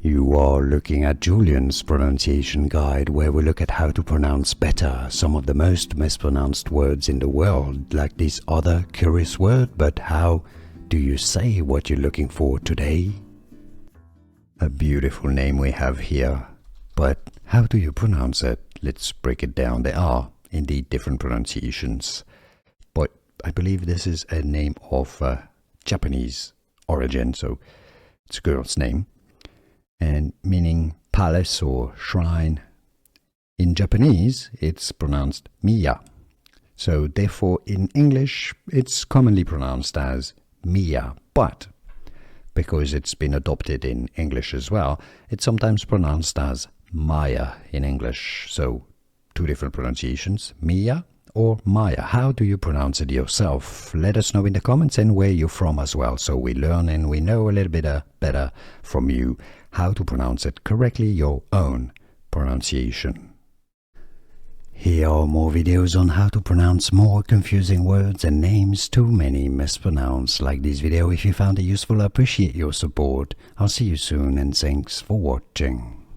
You are looking at Julian's pronunciation guide, where we look at how to pronounce better some of the most mispronounced words in the world, like this other curious word. But how do you say what you're looking for today? A beautiful name we have here, but how do you pronounce it? Let's break it down. There are indeed different pronunciations, but I believe this is a name of Japanese origin, so it's a girl's name, and meaning palace or shrine. In Japanese, it's pronounced Miya. So therefore, in English, it's commonly pronounced as Miya, but because it's been adopted in English as well, it's sometimes pronounced as Maya in English. So two different pronunciations, Miya or Maya. How do you pronounce it yourself? Let us know in the comments and where you're from as well, so we learn and we know a little bit better from you how to pronounce it correctly, your own pronunciation. Here are more videos on how to pronounce more confusing words and names too many mispronounced. Like this video if you found it useful. I appreciate your support. I'll see you soon and thanks for watching.